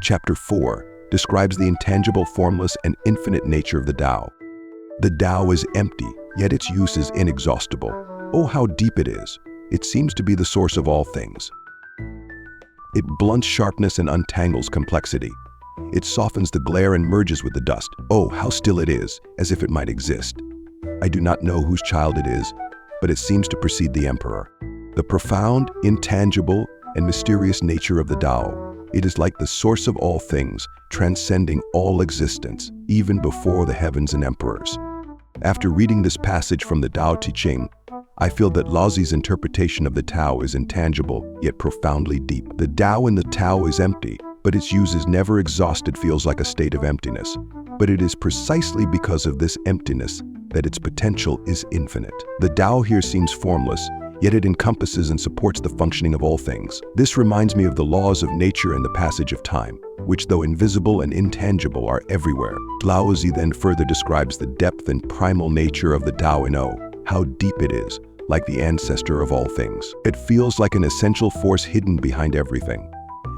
Chapter 4 describes the intangible, formless, and infinite nature of the Tao. The Tao is empty, yet its use is inexhaustible. Oh, how deep it is! It seems to be the source of all things. It blunts sharpness and untangles complexity. It softens the glare and merges with the dust. Oh, how still it is, as if it might exist. I do not know whose child it is, but it seems to precede the emperor. The profound, intangible, and mysterious nature of the Tao. It is like the source of all things, transcending all existence, even before the heavens and emperors. After reading this passage from the Tao Te Ching, I feel that Laozi's interpretation of the Tao is intangible, yet profoundly deep. The Tao in the Tao is empty, but its use is never exhausted, feels like a state of emptiness. But it is precisely because of this emptiness that its potential is infinite. The Tao here seems formless, yet it encompasses and supports the functioning of all things. This reminds me of the laws of nature and the passage of time, which though invisible and intangible are everywhere. Laozi then further describes the depth and primal nature of the Tao in O, how deep it is, like the ancestor of all things. It feels like an essential force hidden behind everything.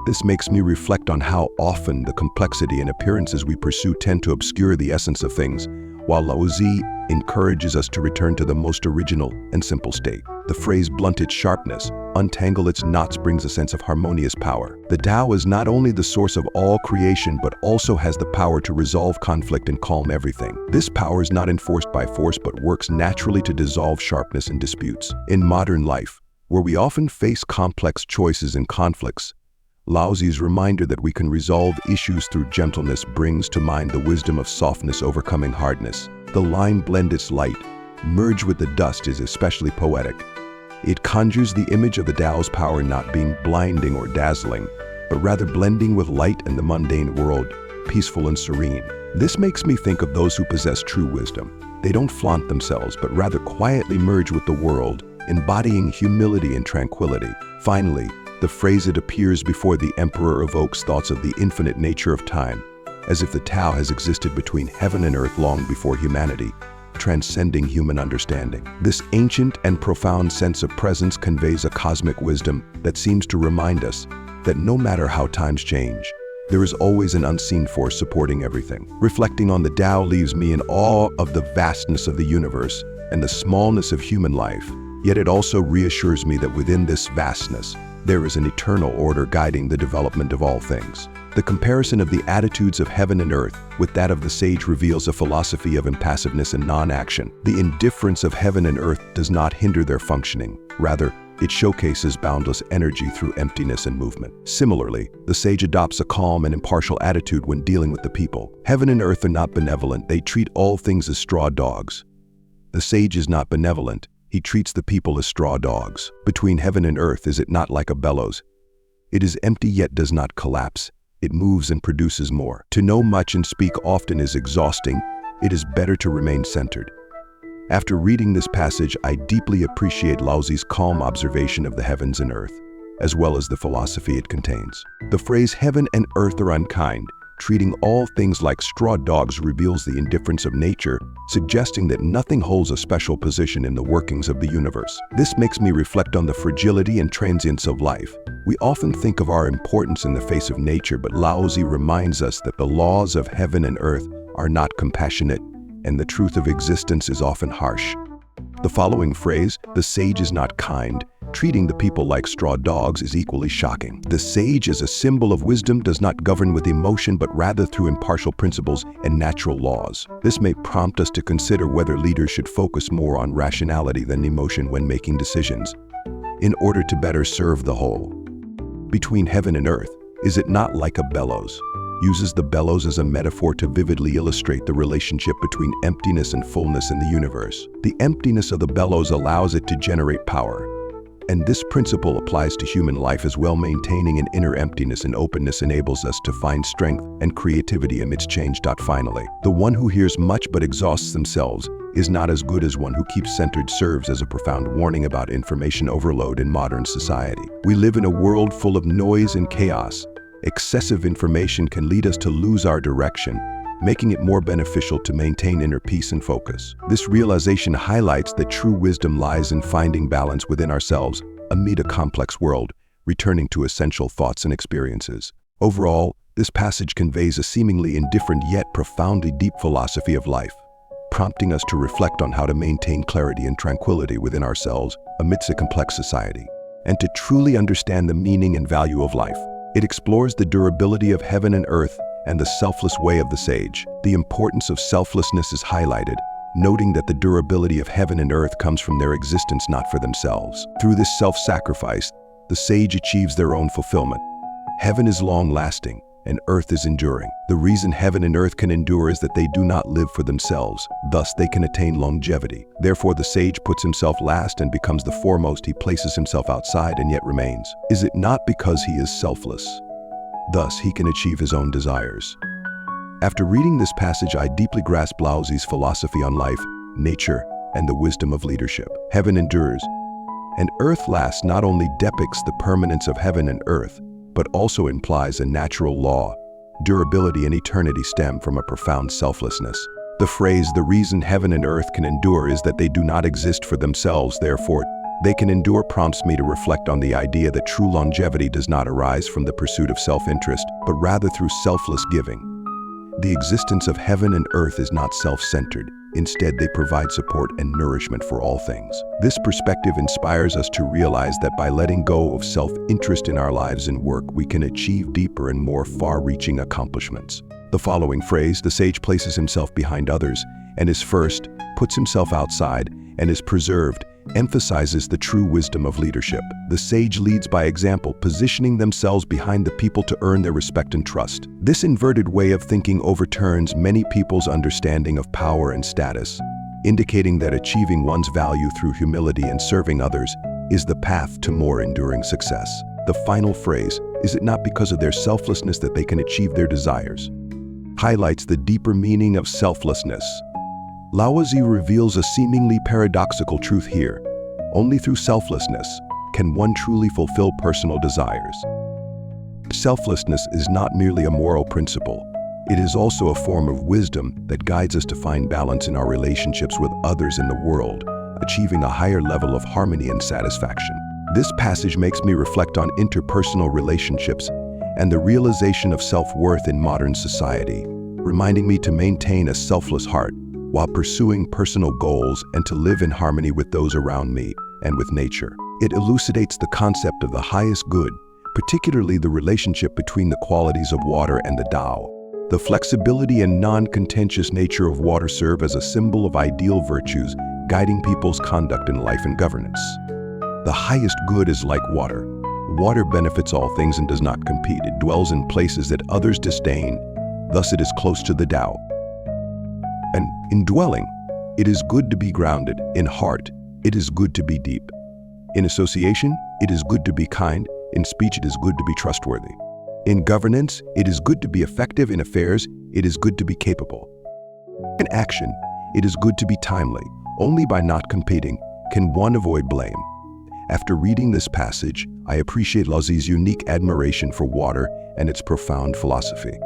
This makes me reflect on how often the complexity and appearances we pursue tend to obscure the essence of things, while Laozi encourages us to return to the most original and simple state. The phrase "blunt its sharpness, untangle its knots" brings a sense of harmonious power. The Tao is not only the source of all creation, but also has the power to resolve conflict and calm everything. This power is not enforced by force, but works naturally to dissolve sharpness and disputes. In modern life, where we often face complex choices and conflicts, Laozi's reminder that we can resolve issues through gentleness brings to mind the wisdom of softness overcoming hardness. The line "blend its light, merge with the dust" is especially poetic. It conjures the image of the Tao's power not being blinding or dazzling, but rather blending with light and the mundane world, peaceful and serene. This makes me think of those who possess true wisdom. They don't flaunt themselves, but rather quietly merge with the world, embodying humility and tranquility. Finally, the phrase "it appears before the emperor" evokes thoughts of the infinite nature of time, as if the Tao has existed between heaven and earth long before humanity, transcending human understanding. This ancient and profound sense of presence conveys a cosmic wisdom that seems to remind us that no matter how times change, there is always an unseen force supporting everything. Reflecting on the Tao leaves me in awe of the vastness of the universe and the smallness of human life, yet it also reassures me that within this vastness, there is an eternal order guiding the development of all things. The comparison of the attitudes of heaven and earth with that of the sage reveals a philosophy of impassiveness and non-action. The indifference of heaven and earth does not hinder their functioning. Rather, it showcases boundless energy through emptiness and movement. Similarly, the sage adopts a calm and impartial attitude when dealing with the people. Heaven and earth are not benevolent. They treat all things as straw dogs. The sage is not benevolent. He treats the people as straw dogs. Between heaven and earth, is it not like a bellows? It is empty yet does not collapse. It moves and produces more. To know much and speak often is exhausting. It is better to remain centered. After reading this passage, I deeply appreciate Laozi's calm observation of the heavens and earth, as well as the philosophy it contains. The phrase "heaven and earth are unkind," treating all things like straw dogs, reveals the indifference of nature, suggesting that nothing holds a special position in the workings of the universe. This makes me reflect on the fragility and transience of life. We often think of our importance in the face of nature, but Laozi reminds us that the laws of heaven and earth are not compassionate, and the truth of existence is often harsh. The following phrase, "the sage is not kind," treating the people like straw dogs, is equally shocking. The sage, as a symbol of wisdom, does not govern with emotion, but rather through impartial principles and natural laws. This may prompt us to consider whether leaders should focus more on rationality than emotion when making decisions, in order to better serve the whole. Between heaven and earth, is it not like a bellows? Uses the bellows as a metaphor to vividly illustrate the relationship between emptiness and fullness in the universe. The emptiness of the bellows allows it to generate power. And this principle applies to human life as well. Maintaining an inner emptiness and openness enables us to find strength and creativity amidst change. Finally, the one who hears much but exhausts themselves is not as good as one who keeps centered. Serves as a profound warning about information overload in modern society. We live in a world full of noise and chaos. Excessive information can lead us to lose our direction, making it more beneficial to maintain inner peace and focus. This realization highlights that true wisdom lies in finding balance within ourselves amid a complex world, returning to essential thoughts and experiences. Overall, This passage conveys a seemingly indifferent yet profoundly deep philosophy of life, prompting us to reflect on how to maintain clarity and tranquility within ourselves amidst a complex society, and to truly understand the meaning and value of life. It explores the durability of heaven and earth and the selfless way of the sage. The importance of selflessness is highlighted, noting that the durability of heaven and earth comes from their existence not for themselves. Through this self-sacrifice, the sage achieves their own fulfillment. Heaven is long-lasting, and earth is enduring. The reason heaven and earth can endure is that they do not live for themselves, thus they can attain longevity. Therefore the sage puts himself last and becomes the foremost. He places himself outside and yet remains. Is it not because he is selfless? Thus he can achieve his own desires. After reading this passage, I deeply grasp Laozi's philosophy on life, nature, and the wisdom of leadership. Heaven endures, and earth lasts not only depicts the permanence of heaven and earth, but also implies a natural law. Durability and eternity stem from a profound selflessness. The phrase, "the reason heaven and earth can endure is that they do not exist for themselves, therefore they can endure," prompts me to reflect on the idea that true longevity does not arise from the pursuit of self-interest, but rather through selfless giving. The existence of heaven and earth is not self-centered. Instead, they provide support and nourishment for all things. This perspective inspires us to realize that by letting go of self-interest in our lives and work, we can achieve deeper and more far-reaching accomplishments. The following phrase, "the sage places himself behind others and is first, puts himself outside, and is preserved," emphasizes the true wisdom of leadership. The sage leads by example, positioning themselves behind the people to earn their respect and trust. This inverted way of thinking overturns many people's understanding of power and status, indicating that achieving one's value through humility and serving others is the path to more enduring success. The final phrase, "is it not because of their selflessness that they can achieve their desires?" highlights the deeper meaning of selflessness. Laozi reveals a seemingly paradoxical truth here. Only through selflessness can one truly fulfill personal desires. Selflessness is not merely a moral principle. It is also a form of wisdom that guides us to find balance in our relationships with others in the world, achieving a higher level of harmony and satisfaction. This passage makes me reflect on interpersonal relationships and the realization of self-worth in modern society, reminding me to maintain a selfless heart while pursuing personal goals and to live in harmony with those around me and with nature. It elucidates the concept of the highest good, particularly the relationship between the qualities of water and the Tao. The flexibility and non-contentious nature of water serve as a symbol of ideal virtues, guiding people's conduct in life and governance. The highest good is like water. Water benefits all things and does not compete. It dwells in places that others disdain, thus it is close to the Tao. And in dwelling, it is good to be grounded. In heart, it is good to be deep. In association, it is good to be kind. In speech, it is good to be trustworthy. In governance, it is good to be effective. In affairs, it is good to be capable. In action, it is good to be timely. Only by not competing can one avoid blame. After reading this passage, I appreciate Laozi's unique admiration for water and its profound philosophy.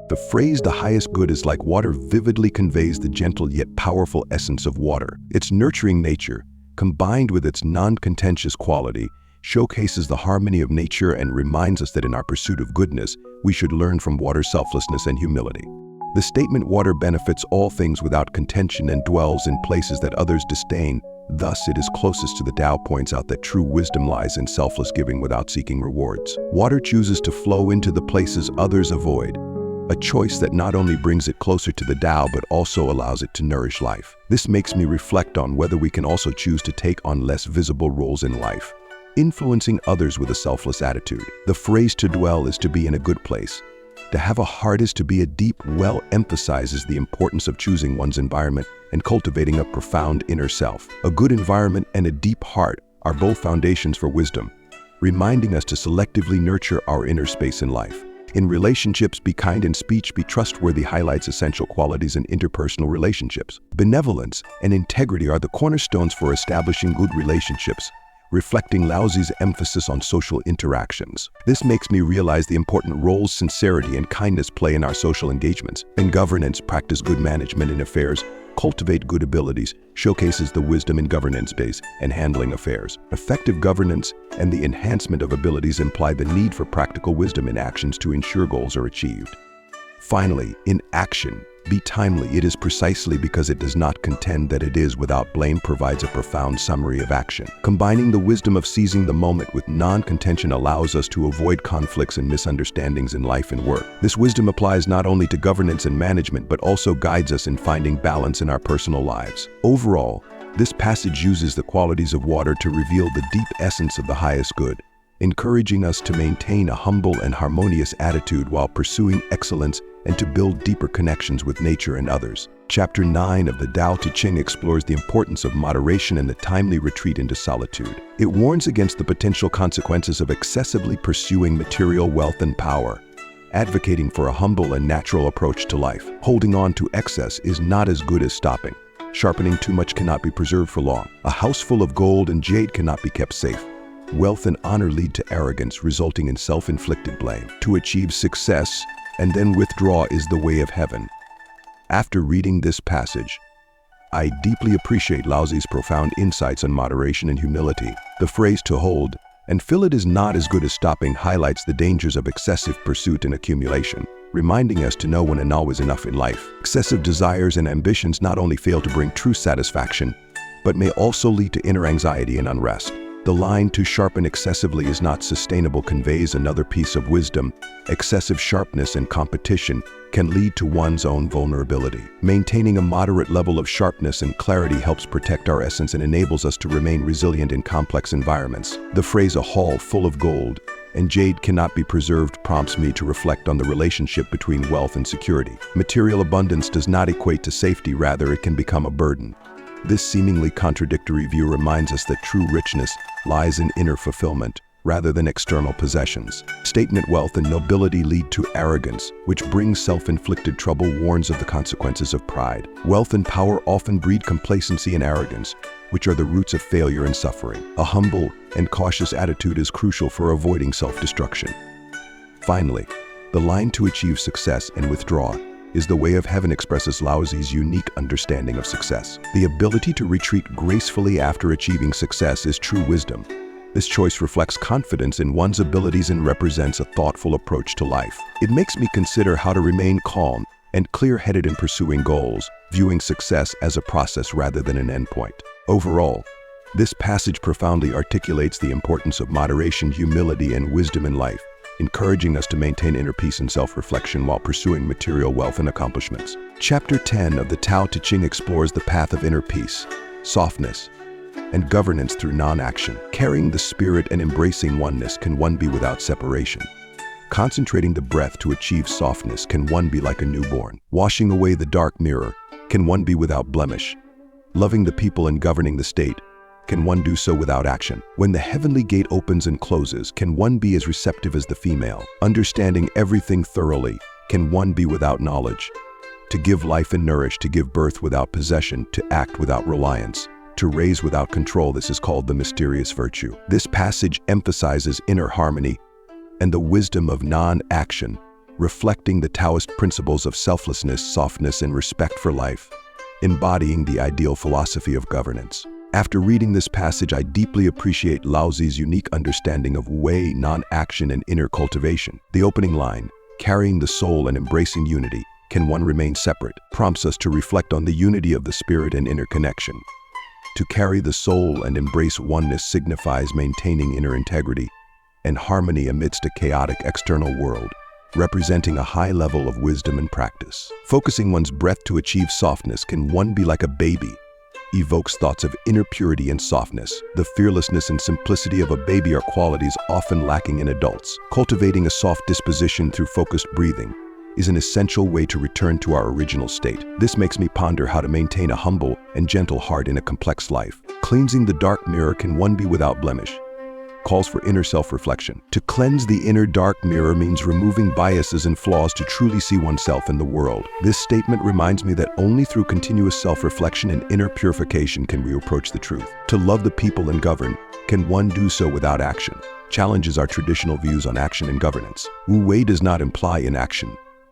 The phrase, "the highest good is like water," vividly conveys the gentle yet powerful essence of water. Its nurturing nature, combined with its non-contentious quality, showcases the harmony of nature and reminds us that in our pursuit of goodness, we should learn from water's selflessness and humility. The statement, "water benefits all things without contention and dwells in places that others disdain, thus it is closest to the Tao," points out that true wisdom lies in selfless giving without seeking rewards. Water chooses to flow into the places others avoid, a choice that not only brings it closer to the Tao but also allows it to nourish life. This makes me reflect on whether we can also choose to take on less visible roles in life, influencing others with a selfless attitude. The phrase, "to dwell is to be in a good place. To have a heart is to be a deep well," emphasizes the importance of choosing one's environment and cultivating a profound inner self. A good environment and a deep heart are both foundations for wisdom, reminding us to selectively nurture our inner space in life. In relationships, be kind. In speech, be trustworthy highlights essential qualities in interpersonal relationships. Benevolence and integrity are the cornerstones for establishing good relationships, reflecting Laozi's emphasis on social interactions. This makes me realize the important roles sincerity and kindness play in our social engagements. In governance, practice good management. In affairs, cultivate good abilities showcases the wisdom in governance base and handling affairs. Effective governance and the enhancement of abilities imply the need for practical wisdom in actions to ensure goals are achieved. Finally, in action, be timely. It is precisely because it does not contend that it is without blame provides a profound summary of action. Combining the wisdom of seizing the moment with non-contention allows us to avoid conflicts and misunderstandings in life and work. This wisdom applies not only to governance and management, but also guides us in finding balance in our personal lives. Overall, this passage uses the qualities of water to reveal the deep essence of the highest good, encouraging us to maintain a humble and harmonious attitude while pursuing excellence and to build deeper connections with nature and others. Chapter 9 of the Tao Te Ching explores the importance of moderation and the timely retreat into solitude. It warns against the potential consequences of excessively pursuing material wealth and power, advocating for a humble and natural approach to life. Holding on to excess is not as good as stopping. Sharpening too much cannot be preserved for long. A house full of gold and jade cannot be kept safe. Wealth and honor lead to arrogance, resulting in self-inflicted blame. To achieve success and then withdraw is the way of heaven. After reading this passage, I deeply appreciate Laozi's profound insights on moderation and humility. The phrase "to hold and fill it is not as good as stopping" highlights the dangers of excessive pursuit and accumulation, reminding us to know when and always enough in life. Excessive desires and ambitions not only fail to bring true satisfaction, but may also lead to inner anxiety and unrest. The line "to sharpen excessively is not sustainable" conveys another piece of wisdom. Excessive sharpness and competition can lead to one's own vulnerability. Maintaining a moderate level of sharpness and clarity helps protect our essence and enables us to remain resilient in complex environments. The phrase "a hall full of gold and jade cannot be preserved" prompts me to reflect on the relationship between wealth and security. Material abundance does not equate to safety, rather it can become a burden. This seemingly contradictory view reminds us that true richness lies in inner fulfillment rather than external possessions. Statement wealth and nobility lead to arrogance, which brings self-inflicted trouble, warns of the consequences of pride. Wealth and power often breed complacency and arrogance, which are the roots of failure and suffering. A humble and cautious attitude is crucial for avoiding self-destruction. Finally, the line "to achieve success and withdraw is the way of heaven" expresses Laozi's unique understanding of success. The ability to retreat gracefully after achieving success is true wisdom. This choice reflects confidence in one's abilities and represents a thoughtful approach to life. It makes me consider how to remain calm and clear-headed in pursuing goals, viewing success as a process rather than an endpoint. Overall, this passage profoundly articulates the importance of moderation, humility, and wisdom in life, encouraging us to maintain inner peace and self-reflection while pursuing material wealth and accomplishments. Chapter 10 of the Tao Te Ching explores the path of inner peace, softness, and governance through non-action. Carrying the spirit and embracing oneness, can one be without separation? Concentrating the breath to achieve softness, can one be like a newborn? Washing away the dark mirror, can one be without blemish? Loving the people and governing the state, can one do so without action? When the heavenly gate opens and closes, can one be as receptive as the female? Understanding everything thoroughly, can one be without knowledge? To give life and nourish, to give birth without possession, to act without reliance, to raise without control, this is called the mysterious virtue. This passage emphasizes inner harmony and the wisdom of non-action, reflecting the Taoist principles of selflessness, softness, and respect for life, embodying the ideal philosophy of governance. After reading this passage, I deeply appreciate Laozi's unique understanding of Wei, non-action, and inner cultivation. The opening line, "Carrying the soul and embracing unity, can one remain separate?" prompts us to reflect on the unity of the spirit and inner connection. To carry the soul and embrace oneness signifies maintaining inner integrity and harmony amidst a chaotic external world, representing a high level of wisdom and practice. Focusing one's breath to achieve softness, can one be like a baby? Evokes thoughts of inner purity and softness. The fearlessness and simplicity of a baby are qualities often lacking in adults. Cultivating a soft disposition through focused breathing is an essential way to return to our original state. This makes me ponder how to maintain a humble and gentle heart in a complex life. Cleansing the dark mirror, can one be without blemish? Calls for inner self-reflection. To cleanse the inner dark mirror means removing biases and flaws to truly see oneself in the world. This statement reminds me that only through continuous self-reflection and inner purification can we approach the truth. To love the people and govern, can one do so without action? Challenges our traditional views on action and governance. Wu Wei does not imply inaction,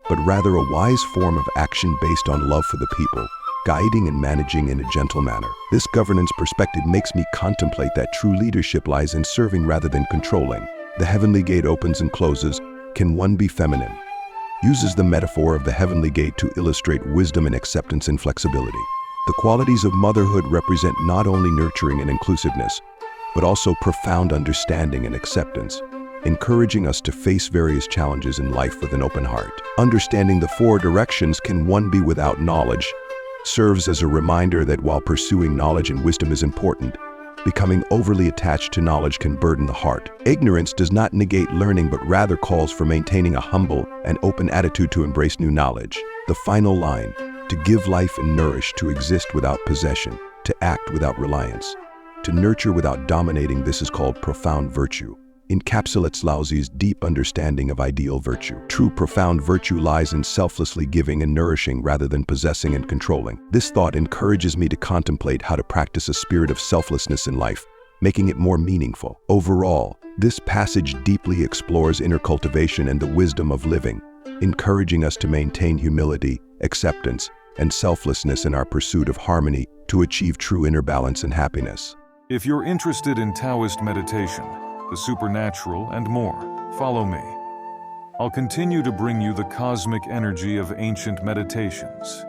but rather a wise form of action based on love for the people, guiding and managing in a gentle manner. This governance perspective makes me contemplate that true leadership lies in serving rather than controlling. The heavenly gate opens and closes. Can one be feminine? Uses the metaphor of the heavenly gate to illustrate wisdom and acceptance and flexibility. The qualities of motherhood represent not only nurturing and inclusiveness, but also profound understanding and acceptance, encouraging us to face various challenges in life with an open heart. Understanding the four directions, can one be without knowledge, serves as a reminder that while pursuing knowledge and wisdom is important, becoming overly attached to knowledge can burden the heart. Ignorance does not negate learning, but rather calls for maintaining a humble and open attitude to embrace new knowledge. The final line, to give life and nourish, to exist without possession, to act without reliance, to nurture without dominating, this is called profound virtue. Encapsulates Laozi's deep understanding of ideal virtue. True profound virtue lies in selflessly giving and nourishing rather than possessing and controlling. This thought encourages me to contemplate how to practice a spirit of selflessness in life, making it more meaningful. Overall, this passage deeply explores inner cultivation and the wisdom of living, encouraging us to maintain humility, acceptance, and selflessness in our pursuit of harmony to achieve true inner balance and happiness. If you're interested in Taoist meditation, the supernatural, and more, follow me. I'll continue to bring you the cosmic energy of ancient meditations.